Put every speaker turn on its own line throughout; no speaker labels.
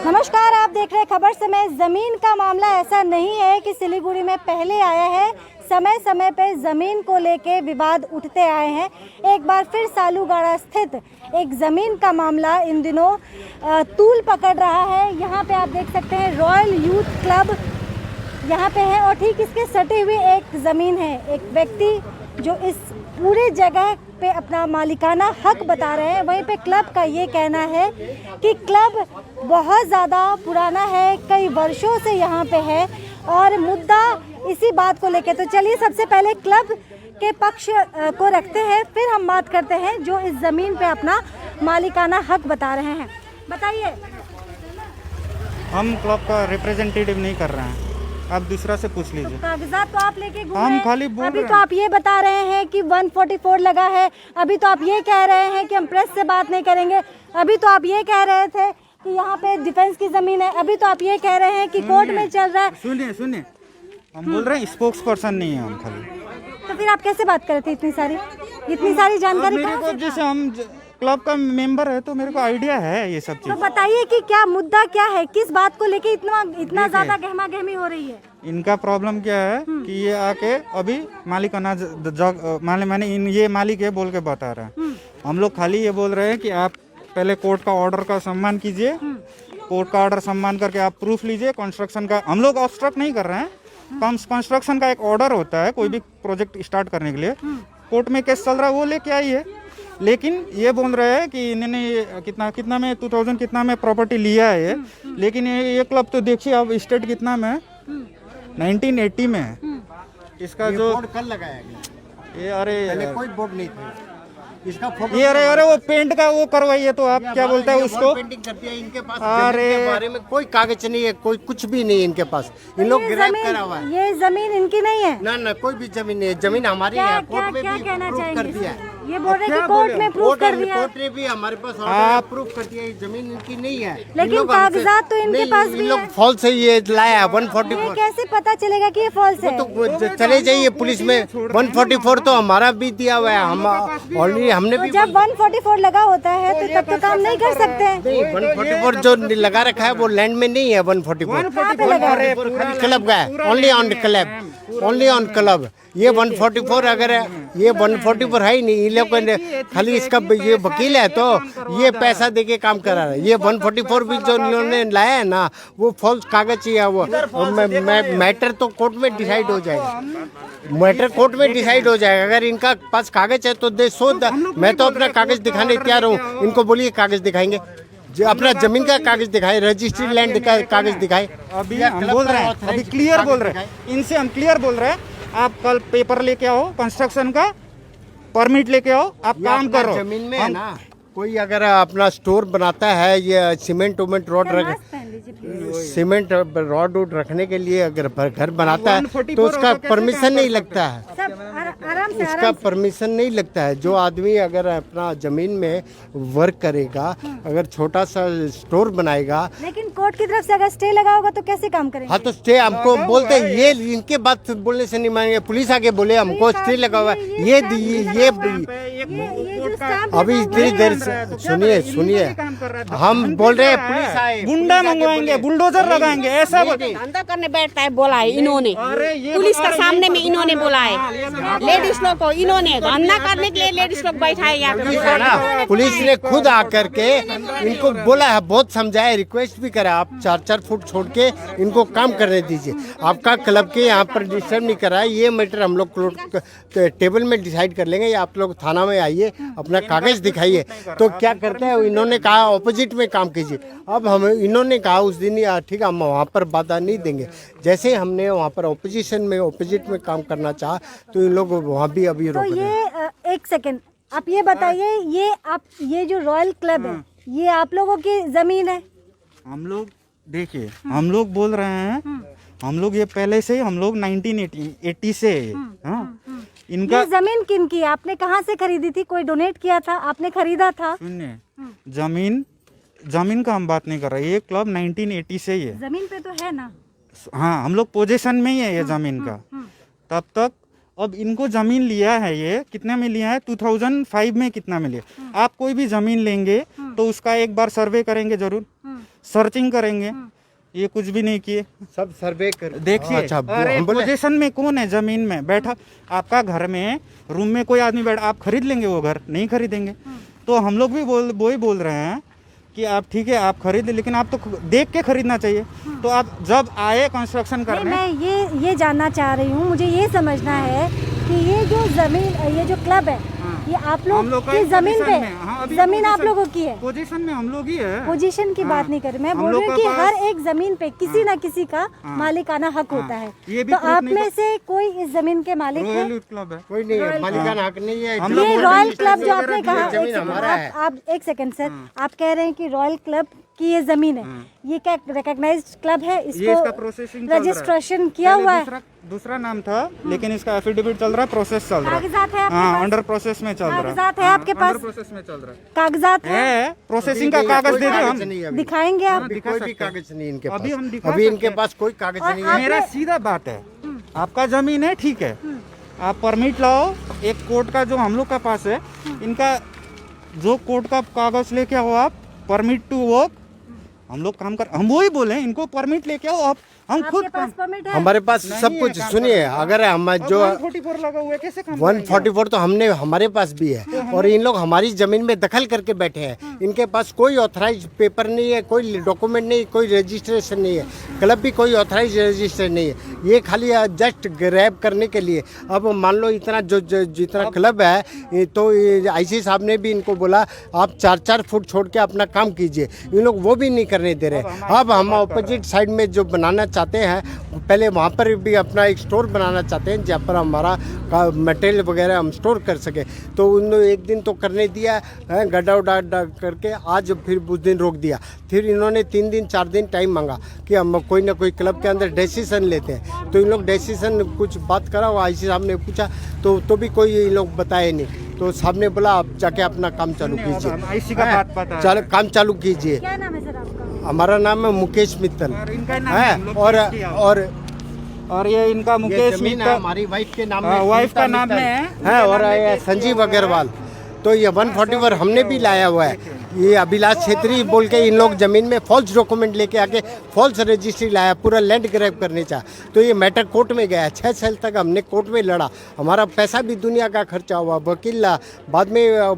नमस्कार, आप देख रहे हैं खबर समय। जमीन का मामला ऐसा नहीं है कि सिलीगुड़ी में पहले आया है। समय समय पे जमीन को लेके विवाद उठते आए हैं। एक बार फिर सालूगाड़ा स्थित एक जमीन का मामला इन दिनों तूल पकड़ रहा है। यहाँ पे आप देख सकते हैं रॉयल यूथ क्लब यहाँ पे है और ठीक इसके सटे हुए एक ज़मीन है। एक व्यक्ति जो इस पूरे जगह पे अपना मालिकाना हक बता रहे हैं। वहीं पे क्लब का ये कहना है कि क्लब बहुत ज़्यादा पुराना है, कई वर्षों से यहाँ पे है और मुद्दा इसी बात को लेके। तो चलिए सबसे पहले क्लब के पक्ष को रखते हैं, फिर हम बात करते हैं जो इस ज़मीन पे अपना मालिकाना हक बता रहे हैं। बताइए।
हम क्लब का रिप्रेजेंटेटिव नहीं कर रहे हैं, आप दूसरा से पूछ लीजिए।
कागजात तो आप लेके घूम
हम
रहे हैं।
खाली बोल
अभी
रहे
तो आप ये बता रहे हैं कि 144 लगा है। अभी तो आप ये कह रहे हैं कि हम प्रेस से बात नहीं करेंगे। अभी तो आप ये कह रहे थे कि यहाँ पे डिफेंस की जमीन है। अभी तो आप ये कह रहे हैं कि कोर्ट में चल रहा है।
सुनिए, हम बोल रहे हैं स्पोक्स पर्सन नहीं है हम खाली।
तो फिर आप कैसे बात कर रहे थे इतनी सारी जानकारी?
मेरे को जैसे हम क्लब का मेंबर है तो मेरे को आइडिया है ये सब
तो
चीज।
बताइए कि क्या मुद्दा क्या है, किस बात को लेके इतना ज्यादा गहमा गहमी हो रही है?
इनका प्रॉब्लम क्या है कि ये आके अभी मालिकाना माने ये मालिक है बोल के बता रहा है। हम लोग खाली ये बोल रहे हैं कि आप पहले कोर्ट का ऑर्डर का सम्मान कीजिए। कोर्ट का ऑर्डर सम्मान करके आप प्रूफ लीजिए। कंस्ट्रक्शन का हम लोग ऑब्स्ट्रक्ट नहीं कर रहे हैं। कंस्ट्रक्शन का एक ऑर्डर होता है कोई भी प्रोजेक्ट स्टार्ट करने के लिए। कोर्ट में केस चल रहा है वो लेके आइए। लेकिन ये बोल रहे हैं कि इन्होंने कितना में 2000 कितना में प्रॉपर्टी लिया है ये। लेकिन ये क्लब तो देखिए अब स्टेट कितना में 1980 में है। इसका जो
बोर्ड कल लगाया गया,
ये अरे
कोई बोर्ड नहीं था इसका फोटो।
ये अरे वो पेंट का वो करवाइए तो आप क्या बोलते हैं उसको?
पेंटिंग करती है इनके पास।
अरे
जमीन के बारे में कोई कागज नहीं है, कोई कुछ भी नहीं है इनके पास। इन लोग ग्रैब करा हुआ है।
ये जमीन इनकी नहीं है
ना कोई भी जमीन नहीं है। जमीन हमारी है। कोर्ट में
क्या
भी
कहना
प्रूफ कर दिया
चाहेंगे?
है।
ये बोल रहे हैं कि कोर्ट में प्रूफ कर दिया है।
कोर्ट ने भी हमारे पास ऑर्डर प्रूफ कर दिया है जमीन इनकी नहीं है।
लेकिन कागजात तो इनके पास भी
इन लोग
है।
फॉल्स है ये लाया है
ये
144।
कैसे पता चलेगा कि ये फॉल्स है?
तो चले जाइए पुलिस में। 144 तो हमारा भी दिया हुआ है। हम ऑलरेडी हमने
तो
भी
जब 144 लगा होता है तो तब तो काम नहीं कर सकते हैं।
नहीं 144 जो लगा रखा है वो लैंड में नहीं है। 144 क्लब का है। Only on club. ये 144 अगर ये 144 है ही नहीं। इन लोगों ने खाली इसका ये वकील है तो ये पैसा देके काम करा रहा है। ये 144 भी जो इन्होंने लाया है ना वो फॉल्स कागज ही है। वो मैटर तो कोर्ट में डिसाइड हो जाएगा। मैटर कोर्ट में डिसाइड हो जाएगा। अगर इनका पास कागज है तो दे सो मैं तो अपना कागज दिखाने तैयार हूँ। इनको बोलिए कागज दिखाएंगे, जो अपना जमीन का कागज दिखाए, रजिस्ट्री लैंड का कागज दिखाए।
अभी हम बोल रहे हैं, अभी क्लियर बोल रहे हैं इनसे। हम क्लियर बोल रहे हैं आप कल पेपर लेके आओ, कंस्ट्रक्शन का परमिट लेके आओ, आप काम करो।
जमीन में है ना कोई अगर अपना स्टोर बनाता है ये सीमेंट रोड सीमेंट रॉड रखने के लिए अगर घर बनाता है तो उसका परमिशन नहीं लगता है। उसका परमिशन नहीं लगता है। जो आदमी अगर अपना जमीन में वर्क करेगा, अगर छोटा सा स्टोर बनाएगा।
लेकिन कोर्ट की तरफ से अगर स्टे लगा होगा तो कैसे काम करेंगे?
हाँ तो स्टे हमको बोलते हैं ये इनके बात बोलने से नहीं मानेंगे। पुलिस आके बोले हमको स्टे लगा हुआ है। ये अभी धीरे देर सुनिए हम बोल रहे हैं पुलिस आए,
गुंडा मंगवाएंगे, बुलडोजर लगाएंगे, ऐसा
धंधा करने बैठता है बोला है इन्होंने। पुलिस का सामने में इन्होंने बोला है लेडीज लोग को। इन्होंने धंधा करने के लिए लेडीज लोग बैठा है यहाँ।
पुलिस ने खुद आकर के इनको बोला है, बहुत समझाया, रिक्वेस्ट भी करा आप 4-4 फुट छोड़ के इनको काम करने दीजिए। आपका क्लब के यहाँ पर डिस्टर्ब नहीं करा है। ये मैटर हम लोग टेबल में डिसाइड कर लेंगे। आप लोग थाना में आइए, अपना कागज दिखाइए। तो क्या करते हैं इन्होंने कहा ऑपोजिट में काम कीजिए। अब हम इन्होंने कहा उस दिन ठीक है हम वहाँ पर बाधा नहीं देंगे। जैसे हमने वहाँ पर ऑपोजिट में काम करना चाहा तो इन लोग वहाँ भी अभी रोक रहे हैं।
ये एक सेकंड आप ये बताइए, ये जो रॉयल क्लब है ये आप लोगों की जमीन है?
हम लोग देखिए हम लोग बोल रहे हैं, हम लोग ये पहले से हम लोग 1980 से हाँ इनका
ये जमीन किन की? आपने कहाँ से खरीदी थी? कोई डोनेट किया था? आपने खरीदा था?
सुनिए जमीन का हम बात नहीं कर रहे। ये क्लब 1980 से ही है।
जमीन पे तो है ना?
हाँ हम लोग पोजीशन में ही है ये जमीन का। तब तक अब इनको जमीन लिया है, ये कितने में लिया है? 2005 में कितना में लिया? आप कोई भी जमीन लेंगे तो उसका एक बार सर्वे करेंगे जरूर। सर्चिंग करेंगे, ये कुछ भी नहीं किए।
सब सर्वे कर
देखिए,
अच्छा,
अरे
हम बोले
पोजीशन में कौन है जमीन में बैठा? आपका घर में रूम में कोई आदमी बैठा, आप खरीद लेंगे वो घर? नहीं खरीदेंगे। तो हम लोग भी वही बोल रहे हैं कि आप ठीक है आप खरीद ले, लेकिन आप तो देख के खरीदना चाहिए। तो आप जब आए कंस्ट्रक्शन करने,
मैं ये जानना चाह रही हूँ, मुझे ये समझना है कि ये जो जमीन, ये जो क्लब है, ये आप लोग की जमीन पे, जमीन आप लोगों की है?
पोजीशन में हम लोग ही है।
पोजीशन की बात नहीं कर रही मैं, बोल रही हूँ कि हर एक जमीन पे किसी ना किसी का मालिकाना हक होता है। तो आप में से कोई इस जमीन के मालिक है?
रॉयल यूथ क्लब है।
कोई नहीं है, मालिकाना हक नहीं है।
ये रॉयल क्लब जो आपने कहा,
हमारा है।
आप एक सेकंड सर, आप कह रहे हैं कि रॉयल क्लब की ये जमीन है, ये क्या रिकॉग्नाइज्ड क्लब है?
इसका प्रोसेसिंग चल रहा है।
रजिस्ट्रेशन किया हुआ है?
दूसरा नाम था, लेकिन इसका एफिडेविट चल रहा है, प्रोसेस चल रहा है।
कागजात है आपके
हाँ,
पास?
अंडर प्रोसेस में चल रहा है।
कागजात है आपके पास?
प्रोसेस में चल रहा है।
कागजात
है, प्रोसेसिंग का कागज दे दो, हम
दिखाएंगे आप?
कोई भी कागज नहीं इनके पास।
अभी हम दिखा
अभी
सकते
इनके
हैं।
पास कोई कागज नहीं है।
मेरा सीधा बात है, आपका जमीन है ठीक है, आप परमिट लाओ। एक कोर्ट का जो हम लोग का पास है, इनका जो कोर्ट का कागज लेके आओ आप, परमिट टू वर्क। हम लोग काम कर, हम वही बोले इनको परमिट लेके आओ आप, हम खुद
आपके पास परमिट है?
हमारे पास सब कुछ सुनिए, अगर हम जो
144 लगा हुआ है, कैसे काम
144 तो हमारे पास भी है, और इन लोग हमारी जमीन में दखल करके बैठे हैं। इनके पास कोई ऑथराइज पेपर नहीं है, कोई डॉक्यूमेंट नहीं, कोई रजिस्ट्रेशन नहीं है, क्लब भी कोई ऑथराइज रजिस्टर नहीं है। ये खाली जस्ट ग्रैब करने के लिए। अब मान लो इतना जितना क्लब है, तो आईसी साहब ने भी इनको बोला आप 4-4 फुट छोड़ के अपना काम कीजिए, इन लोग वो भी नहीं करने दे रहे। अब हम अपोजिट साइड में जो बनाना चाहते हैं, पहले वहाँ पर भी अपना एक स्टोर बनाना चाहते हैं जहाँ पर हमारा मटेरियल वगैरह हम स्टोर कर सके। तो उन्होंने एक दिन तो करने दिया है, गड्ढा उड्ढा करके, आज फिर उस दिन रोक दिया। फिर इन्होंने 3 दिन 4 दिन टाइम मांगा कि हम कोई ना कोई क्लब के अंदर डिसीजन लेते हैं। तो इन लोग डिसीजन कुछ बात करा, वो आईसी साहब ने पूछा तो भी कोई इन लोग बताए नहीं। तो साहब ने बोला आप जाके अपना काम चालू कीजिए,
आईसी का बात पता है।
चलो काम चालू कीजिए।
क्या नाम है सर आपका?
हमारा नाम है मुकेश मित्तल
और इनका नाम
है,
हम लोग और ये इनका मुकेश
जमीन है
मित्तल,
हमारी वाइफ के नाम में,
वाइफ का नाम में
है, और ये संजीव अग्रवाल। तो ये 144 हमने भी लाया हुआ है। ये अभिलाष छेत्री बोल के इन लोग जमीन में फॉल्स डॉक्यूमेंट लेके आके फॉल्स रजिस्ट्री लाया, पूरा लैंड ग्रैब करने चाहा। तो ये मैटर कोर्ट में गया, 6 साल तक हमने कोर्ट में लड़ा, हमारा पैसा भी दुनिया का खर्चा हुआ, वकील ला, बाद में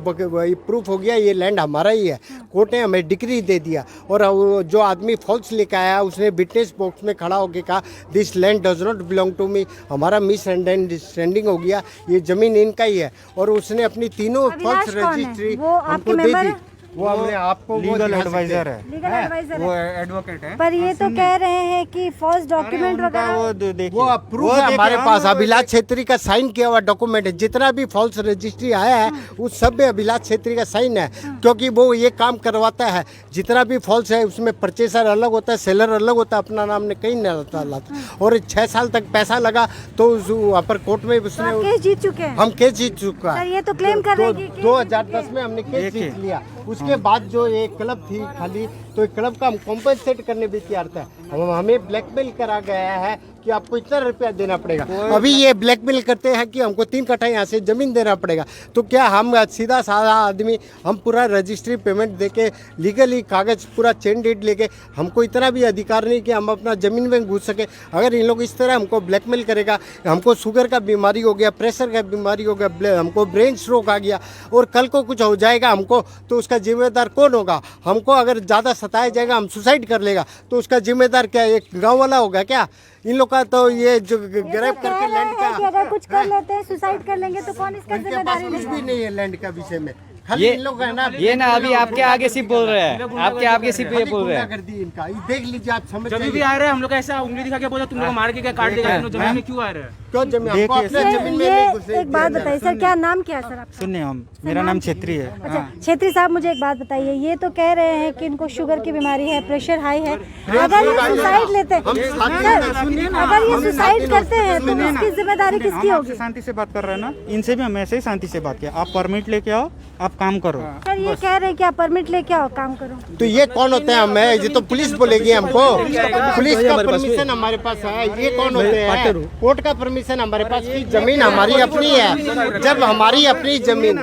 प्रूफ हो गया ये लैंड हमारा ही है। कोर्ट ने हमें डिक्री दे दिया, और जो आदमी फॉल्स लेके आया उसने विटनेस बॉक्स में खड़ा होकर कहा this land does not belong to me. हमारा मिसअंडरस्टैंडिंग हो गया, ये जमीन इनका ही है, और उसने अपनी तीनों फॉल्स रजिस्ट्री हमको दे दी। वो हमने आपको
लीगल एडवाइजर है,
लीगल एडवाइजर
वो
है।
एडवोकेट है।
पर ये तो कह रहे हैं कि फॉल्स डॉक्यूमेंट वगैरह,
वो देखिए,
वो प्रूफ है हमारे पास, अभिलाष छेत्री का साइन किया हुआ डॉक्यूमेंट है। जितना भी फॉल्स रजिस्ट्री आया है उस सब में अभिलाष छेत्री का साइन है, क्योंकि वो ये काम करवाता है। जितना भी फॉल्स है उसमें परचेसर अलग होता है, सेलर अलग होता है, अपना नाम ने कहीं नहीं लाता। और 6 साल तक पैसा लगा, तो अपर कोर्ट में उसने,
आप केस जीत चुके हैं?
हम केस जीत चुका
सर
है।
ये तो क्लेम कर रहे हैं कि
2010 में हमने केस जीत लिया। उसके बाद जो एक क्लब थी खाली, तो एक क्लब का हम कॉम्पनसेट करने भी तैयार था। हमें ब्लैकमेल करा गया है कि आपको इतना रुपया देना पड़ेगा। अभी ये ब्लैकमेल करते हैं कि हमको 3 कट्ठा यहाँ से जमीन देना पड़ेगा। तो क्या हम सीधा साधा आदमी, हम पूरा रजिस्ट्री पेमेंट देके लीगली कागज पूरा चेन डेट लेके, हमको इतना भी अधिकार नहीं कि हम अपना ज़मीन में घुस सके। अगर इन लोग इस तरह हमको ब्लैकमेल करेगा, हमको शुगर का बीमारी हो गया, प्रेशर का बीमारी हो गया, हमको ब्रेन स्ट्रोक आ गया, और कल को कुछ हो जाएगा हमको, तो उसका जिम्मेदार कौन होगा? हमको अगर ज़्यादा सताया जाएगा, हम सुसाइड कर लेगा, तो उसका जिम्मेदार क्या, एक गाँव वाला होगा क्या? इन लोग का तो ये जो ग्रैब करके लैंड का,
कि अगर कुछ कर लेते हैं, सुसाइड कर लेंगे, तो कौन इसका
इनके पास
जिम्मेदारी
कुछ
लेगा?
भी नहीं है लैंड का विषय में। खाली इन लोग है ना,
ये ना अभी आपके आगे सिर्फ बोल रहे हैं, आपके आगे सिर्फ ये बोल रहे हैं।
कर दी इनका, ये देख लीजिए आप, समझ
जब भी
जाइए।
आ रहे हैं हम लोग ऐसा उंगली दिखा के बोला तुम लोग मार के क्या काट देगा, जमीन में क्यों आ रहे हैं?
क्यों जमीन हमको अपने जमीन में
ये
नहीं घुसे
एक बात बताइए सर, क्या नाम क्या है सर आपका?
सुनिए, हम मेरा नाम छेत्री है।
अच्छा छेत्री साहब, मुझे एक बात बताइए, ये तो कह रहे हैं कि इनको शुगर की बीमारी है, प्रेशर हाई है। अगर ये सुसाइड लेते हैं, अगर ये सुसाइड करते हैं, तो इसकी जिम्मेदारी किसकी
हम
होगी?
आपसे शांति से बात कर रहे हैं ना, इनसे भी हम ऐसे ही शांति से बात किया। आप परमिट लेके आओ, आप काम करो।
सर ये कह रहे हैं कि आप परमिट लेके आओ, काम करो।
तो ये कौन होते हैं? हमें ये तो पुलिस बोलेगी हमको, पुलिस का परमिशन हमारे पास है। ये कौन होते हैं? कोर्ट का परमिशन परमिशन हमारे पास की जमीन हमारी अपनी है। जब हमारी अपनी जमीन,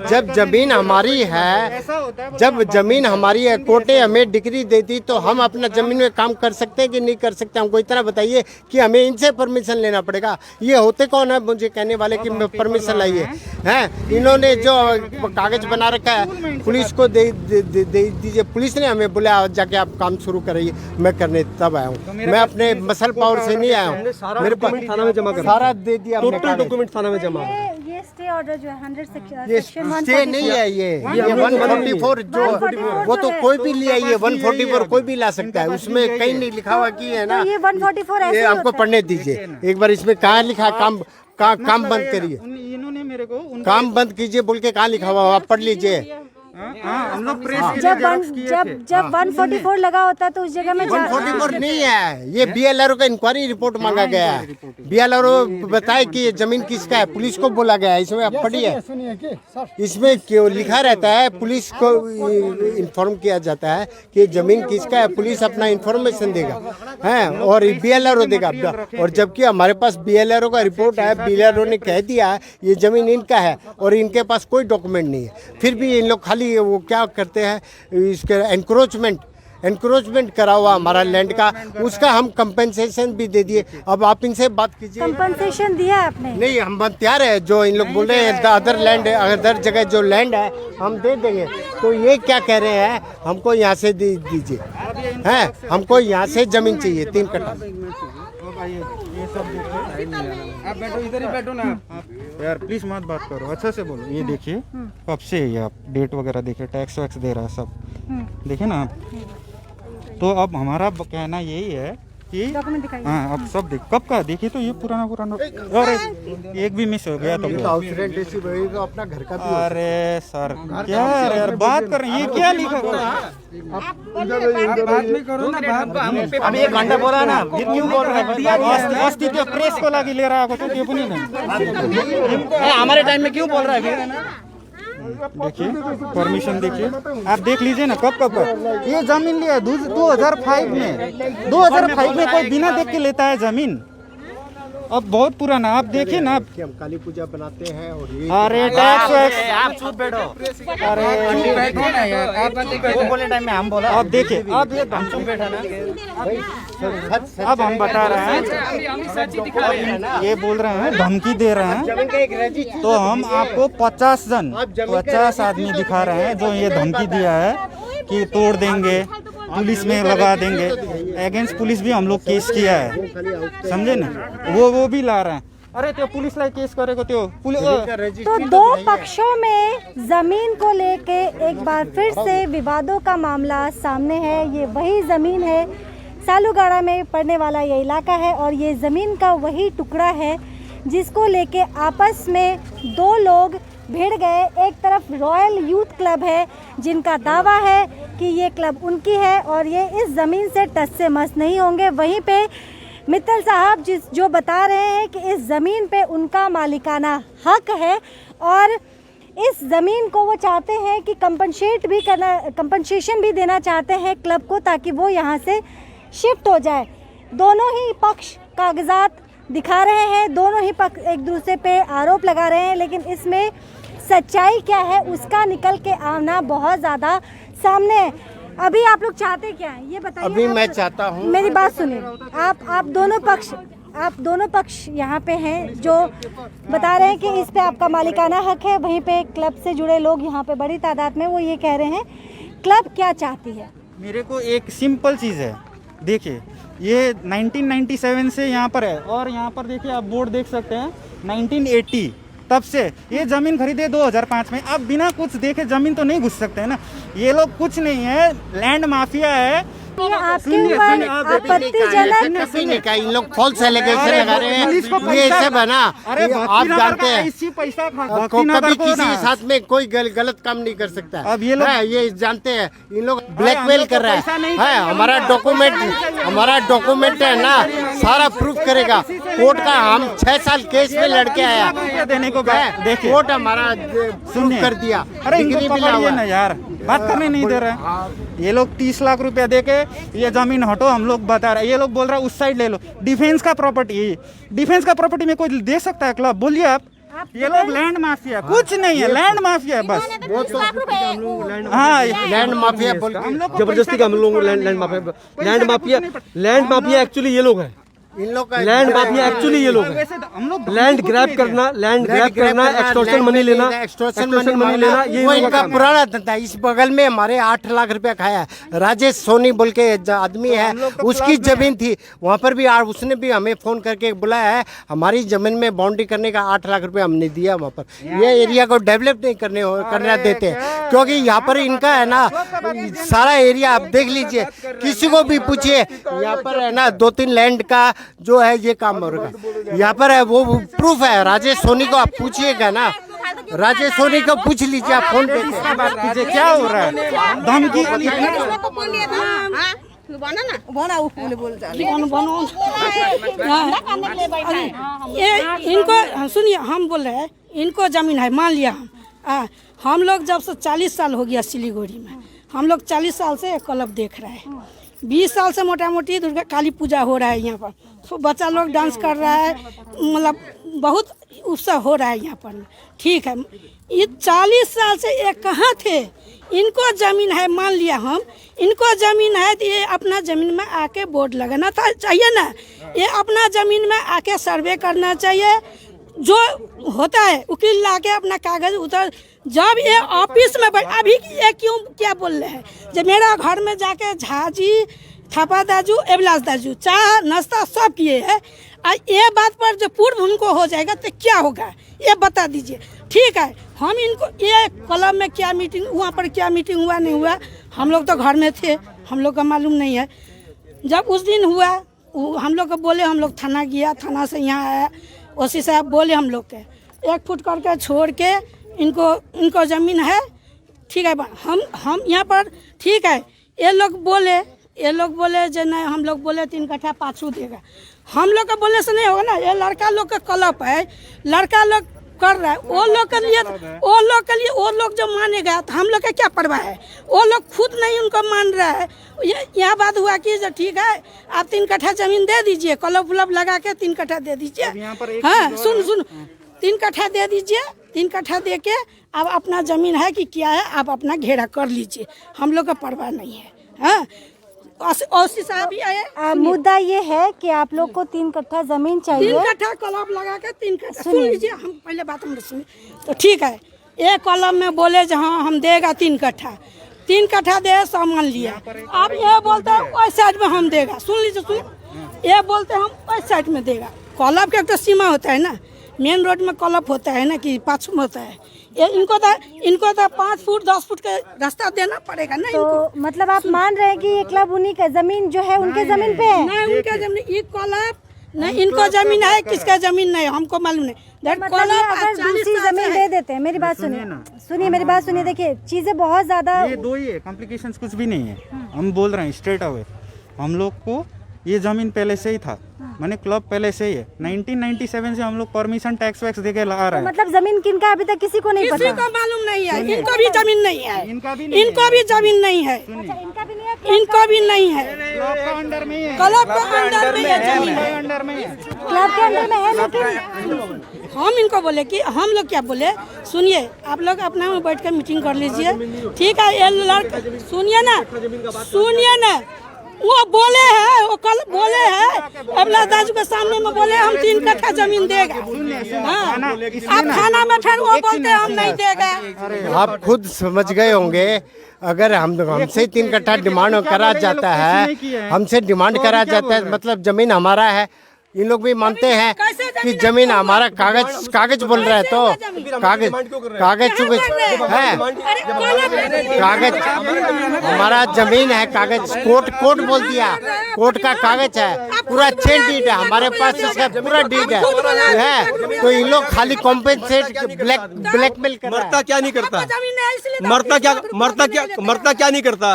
जब जमीन हमारी है, जब जमीन हमारी है, कोर्टे हमें डिग्री देती तो हम अपना जमीन में काम कर सकते हैं कि नहीं कर सकते? हमको इतना बताइए कि हमें इनसे परमिशन लेना पड़ेगा। ये होते कौन है मुझे कहने वाले कि परमिशन लाइए? हैं, इन्होंने जो कागज बना रखा है पुलिस को दे दीजिए। पुलिस ने हमें बोला जाके आप काम शुरू करिए। मैं करने तब आया हूँ, मैं अपने मसल पावर से नहीं आया हूँ। मेरे पास
थाना में जमा कर
सारा दे दिया,
टोटल डॉक्यूमेंट थाना में जमा।
ये स्टे ऑर्डर जो है 100
ये स्टे नहीं है, ये 144 जो वो तो कोई भी ले आइए, 144 कोई भी ला सकता है। उसमें कहीं नहीं लिखा हुआ कि है ना,
तो ये 144 ऐसे
ये
ही
आपको
होता है।
पढ़ने दीजिए एक बार। इसमें कहाँ लिखा है काम बंद करिए,
इन्होंने मेरे को
काम बंद कीजिए बोल के कहाँ लिखा हुआ आप पढ़ लीजिए।
हम लोग प्रेस
जब 144 लगा होता है तो उस जगह में
144 नहीं है, ये BLRO का इंक्वायरी रिपोर्ट मांगा गया है। BLRO बताए कि ये जमीन किसका है, पुलिस को बोला गया है। इसमें आप पढ़िए, इसमें क्यों लिखा रहता है पुलिस को इन्फॉर्म किया जाता है कि ये जमीन किसका है। पुलिस अपना इन्फॉर्मेशन देगा है और BLRO देगा। और जबकि हमारे पास BLRO का रिपोर्ट है, BLRO ने कह दिया है ये जमीन इनका है और इनके पास कोई डॉक्यूमेंट नहीं है। फिर भी इन लोग खाली वो क्या करते हैं, इसके एनक्रोचमेंट करा हुआ हमारा लैंड का, उसका हम कंपनसेशन भी दे दिए। अब आप इनसे बात कीजिए।
कंपनसेशन दिया है आपने?
नहीं, हम तैयार है। जो इन लोग बोल रहे हैं अदर लैंड, अदर जगह जो लैंड है हम दे देंगे। तो ये क्या कह रहे हैं, हमको यहाँ से दीजिए, हैं हमको यहाँ से जमीन चाहिए 3 कट्ठा।
ये सब देखिए, आप बैठो, इधर ही बैठो ना आप। यार प्लीज मत बात करो, अच्छा से बोलो। ये देखिए कब से ये आप डेट वगैरह देखिए, टैक्स वैक्स दे रहा है सब, देखिए ना आप। तो अब हमारा कहना यही है कि
डॉक्यूमेंट दिखाइए।
हाँ, अब सब देख कब का देखिए। तो ये पुराना और एक भी मिस हो गया तो
अपना घर का भी।
अरे सर क्या है यार, बात कर रहे हैं, ये क्या लिखा हुआ है? बात नहीं करो ना, बात
अभी 1 घंटा बोला ना, फिर क्यों बोल रहे हैं?
अस्तित्व प्रेस को लगी ले रहा है तो क्यों नहीं?
हमारे टाइम में क्यों बोल रहा है फिर?
देखिए परमिशन देखिए, आप देख लीजिए ना कब का ये जमीन लिया है 2005 में। 2005 में कोई बिना देख के लेता है जमीन? अब बहुत पुराना, आप देखिए ना।
हम काली पूजा बनाते हैं और ये
अरे टैक्स,
आप चुप बैठो।
अरे बैठो ना यार, आप
बोले टाइम में हम बोला।
अब देखिए, अब ये हम चुप बैठा ना, अब हम बता रहे हैं, ये बोल रहे हैं धमकी दे रहे हैं। तो हम आपको 50 आदमी दिखा रहे हैं जो ये धमकी दिया है कि तोड़ देंगे, पुलिस में लगा देंगे। अगेंस्ट पुलिस भी हम लोग केस किया है, समझे ना। वो भी ला रहे हैं। अरे तो पुलिस ला केस करेगा
तो 2 पक्षों में जमीन को लेके एक बार फिर से विवादों का मामला सामने है। ये वही जमीन है, सालूगाड़ा में पड़ने वाला ये इलाका है और ये जमीन का वही टुकड़ा है जिसको लेके आपस में 2 लोग भिड़ गए। एक तरफ रॉयल यूथ क्लब है जिनका दावा है कि ये क्लब उनकी है और ये इस ज़मीन से टस से मस नहीं होंगे। वहीं पे मित्तल साहब जो बता रहे हैं कि इस ज़मीन पे उनका मालिकाना हक है और इस ज़मीन को वो चाहते हैं कि कंपनसेशन भी देना चाहते हैं क्लब को ताकि वो यहाँ से शिफ्ट हो जाए। दोनों ही पक्ष कागजात दिखा रहे हैं, दोनों ही पक्ष एक दूसरे पे आरोप लगा रहे हैं, लेकिन इसमें सच्चाई क्या है उसका निकल के आना बहुत ज़्यादा सामने है। अभी आप लोग चाहते क्या है ये बताइए।
अभी मैं चाहता हूँ,
मेरी बात सुनिए, आप दोनों पक्ष यहाँ पे हैं जो बता रहे हैं कि इस पे आपका मालिकाना हक है। वहीं पे क्लब से जुड़े लोग यहाँ पे बड़ी तादाद में वो ये कह रहे हैं क्लब क्या चाहती है।
मेरे को एक सिंपल चीज़ है, देखिए ये 1997 से यहाँ पर है और यहाँ पर देखिए आप बोर्ड देख सकते हैं 1980 तब से ये ज़मीन खरीदे 2005 में। अब बिना कुछ देखे ज़मीन तो नहीं घुस सकते हैं ना, ये लोग कुछ नहीं है, लैंड माफिया है।
ये आपके ऊपर आपत्तिजनक
इन लोग फॉल्स एलिगेशन लगा रहे हैं, ये सब है ना। आप जानते हैं कभी किसी के साथ में कोई गलत काम नहीं कर सकता।
अब ये लोग
ये जानते हैं, इन लोग ब्लैकमेल कर रहा है। हमारा डॉक्यूमेंट है ना, सारा प्रूफ करेगा कोर्ट का। हम 6 साल केस में लड़के आया
देने को देखिए,
कोर्ट हमारा प्रूफ कर दिया।
अरे इनको पकड़िए ना यार, बात करने नहीं दे रहे हैं। ये लोग 30 लाख रुपया दे के ये जमीन हटो, हम लोग बता रहे, ये लोग बोल रहा है उस साइड ले लो। डिफेंस का प्रॉपर्टी, डिफेंस का प्रॉपर्टी में कोई दे सकता है क्लब? बोलिए आप। ये लोग लैंड माफिया, कुछ नहीं है, लैंड माफिया है बस। हाँ,
लैंड माफिया बोल के
हम लोग
जबरदस्ती का हम लोग लैंड माफिया एक्चुअली ये लोग हैं।
इन लोग का
लैंड माफिया एक्चुअली ये लोग हैं।
हम लोग
लैंड ग्रैब करना, एक्सटॉर्शन मनी लेना, ये
वो
इनका
इनका
काम है।
पुराना धंधा। इस बगल में हमारे 8 लाख रुपया खाया है। राजेश सोनी बोल के आदमी है, उसकी जमीन थी वहाँ पर भी, उसने भी हमें फोन करके बुलाया है। हमारी जमीन में बाउंड्री करने का 8 लाख रुपया हमने दिया वहाँ पर। ये एरिया को डेवलप नहीं करना देते, क्योंकि यहाँ पर इनका है ना सारा एरिया आप देख लीजिए, किसी को भी पूछिए यहाँ पर है ना 2-3 लैंड का जो है ये काम हो रहा है। यहाँ पर है वो प्रूफ है। राजेश सोनी को आप पूछिएगा ना, राजेश सोनी को पूछ लीजिए आप फोन पे।
बात कीजिए, क्या हो रहा है? धमकी
ये इनको सुनिए, हम बोल रहे हैं इनको जमीन है, मान लिया हम लोग जब से 40 साल हो गया सिलीगुड़ी में, हम लोग 40 साल से एक क्लब देख रहे हैं। 20 साल से मोटा मोटी दुर्गा काली पूजा हो रहा है यहाँ पर, तो बच्चा लोग डांस कर रहा है, मतलब बहुत उत्सव हो रहा है यहाँ पर। ठीक है, ये 40 साल से ये कहाँ थे? इनको ज़मीन है, मान लिया हम इनको ज़मीन है तो ये अपना ज़मीन में आके बोर्ड लगाना था चाहिए ना, ये अपना ज़मीन में आके सर्वे करना चाहिए। जो होता है वकील ला के अपना कागज उतर, जब ये ऑफिस में अभी ये क्यों क्या बोल रहे हैं? जब मेरा घर में जाके झाजी थापा दाजू एबलास दाजू चाय नाश्ता सब किए हैं, ये बात पर जब पूर्व उनको हो जाएगा तो क्या होगा ये बता दीजिए। ठीक है, हम इनको ये क्लब में क्या मीटिंग, वहाँ पर क्या मीटिंग हुआ नहीं हुआ, हम लोग तो घर में थे, हम लोग का मालूम नहीं है। जब उस दिन हुआ हम लोग को बोले, हम लोग थाना गया, थाना से यहाँ आया, ओसी साहब बोले हम लोग के 1 फुट करके छोड़ के इनको ज़मीन है। ठीक है, हम यहाँ पर ठीक है, ये लोग बोले जो नहीं, हम लोग बोले 3 कट्ठा पाछू देगा। हम लोग का बोलने से नहीं होगा ना, ये लड़का लोग का क्लब है, लड़का लोग कर रहा है, वो लोग के लिए वो लोग जो मानेगा तो हम लोग का क्या परवाह है? वो लोग खुद नहीं उनको मान रहा है। यह बात हुआ कि जो ठीक है आप 3 कट्ठा जमीन दे दीजिए, क्लब उलब लगा के 3 कट्ठा दे दीजिए। हाँ, सुन 3 कट्ठा दे दीजिए, 3 कट्ठा दे के अब अपना ज़मीन है कि क्या है आप अपना घेरा कर लीजिए, हम लोग का परवाह नहीं है। हाँ, ओसी साहब भी आए।
मुद्दा ये है कि आप लोग को 3 कट्ठा जमीन चाहिए,
3 कट्ठा क्लब लगा के 3 कट्ठा। सुन लीजिए, हम पहले बात हम सुनिए तो ठीक है। एक क्लब में बोले जहाँ हम देगा 3 कट्ठा, 3 कट्ठा दे सामान लिया। अब ये बोलते हैं उस साइड में हम देगा, सुन लीजिए, ये बोलते हैं हम उस साइड में देगा। क्लब का एक तो सीमा होता है ना, मेन रोड में क्लब होता है ना कि पाछू में होता है। ये इनको तो 5 फुट 10 फुट का रास्ता देना पड़ेगा ना।
तो
इनको
मतलब आप मान रहे हैं कि ये क्लब उन्हीं का जमीन जो है उनके जमीन पे है?
नहीं, उनका जमीन ये क्लब नहीं, इनको जमीन है, किसका जमीन नहीं हमको मालूम नहीं।
मतलब ये अगर दूसरी जमीन दे देते हैं, मेरी बात सुनिए मेरी बात सुनिए, देखिए चीजें बहुत ज्यादा,
ये 2 ही है, कॉम्प्लिकेशंस कुछ भी नहीं है। हम बोल रहे हैं स्ट्रेट अवे, हम लोग को ये जमीन पहले से ही था, मैंने क्लब पहले से ही है। 1997 से हम लोग परमिशन टैक्स वैक्स देके ला रहे हैं।
मतलब जमीन किनका अभी तक किसी को नहीं पता,
किसी को मालूम नहीं है। इनको भी जमीन नहीं है,
इनका भी
जमीन नहीं है,
इनका भी नहीं है,
इनको भी नहीं है।
क्लब का अंडर में है,
क्लब के अंदर में ये जमीन है,
अंडर में है,
क्लब के अंदर में है। लेकिन
हम इनको बोले कि हम लोग क्या बोले, सुनिए आप लोग अपना में बैठ कर मीटिंग कर लीजिए। ठीक है, ये लड़का सुनिए ना, वो बोले हैं, वो कल बोले हैं अबला दाजू के सामने में बोले हम 3 कट्ठा जमीन देगा। हाँ, अब थाना में फिर वो बोलते हम नहीं देगा।
आप खुद समझ गए होंगे, अगर हमसे 3 कट्ठा डिमांड करा जाता है, हमसे डिमांड करा जाता है, मतलब जमीन हमारा है। इन लोग भी मानते हैं कि जमीन हमारा, कागज बोल रहा है तो कागज चुके है, कागज हमारा जमीन है, कागज कोर्ट बोल दिया, कोर्ट का कागज है, पूरा 6 डीड है हमारे पास, इसका पूरा डीड है। तो इन लोग खाली कॉम्पेंसेट ब्लैकमेल कर रहा है।
मरता क्या नहीं करता, मरता क्या नहीं करता,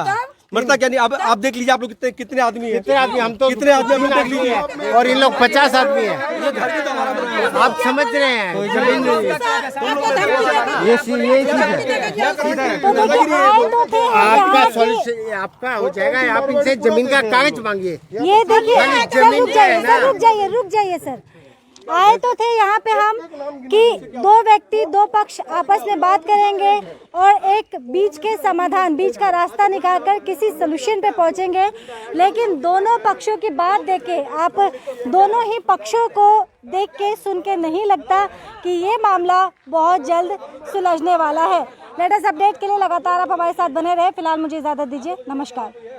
मरता क्या नहीं। अब आप देख लीजिए, आप लोग कितने आदमी हैं,
कितने आदमी हम तो
कितने आदमी हम लोग देख लीजिए,
और इन लोग 50 आदमी है।
ये घर भी तो हमारा बना है।
आप समझ रहे हैं जमीन
ये चीज है।
तो देखिए आए तो थे हम
आपका
यहाँ से।
सॉल्यूशन आपका हो जाएगा। आप इनसे जमीन का कागज मांगिए।
ये देखिए
खाली
सर,
जमीन
रुक
का
जाइए
है
सर,
ना।
रुक जाइए सर। आए तो थे यहाँ पे हम कि दो व्यक्ति, दो पक्ष आपस में बात करेंगे और एक बीच के समाधान, बीच का रास्ता निकालकर किसी सोल्यूशन पे पहुंचेंगे। लेकिन दोनों पक्षों की बात देख के, आप दोनों ही पक्षों को देख के, सुन के नहीं लगता कि ये मामला बहुत जल्द सुलझने वाला है। लेटेस्ट अपडेट के लिए लगातार आप हमारे साथ बने रहे। फिलहाल मुझे इजाज़त दीजिए, नमस्कार।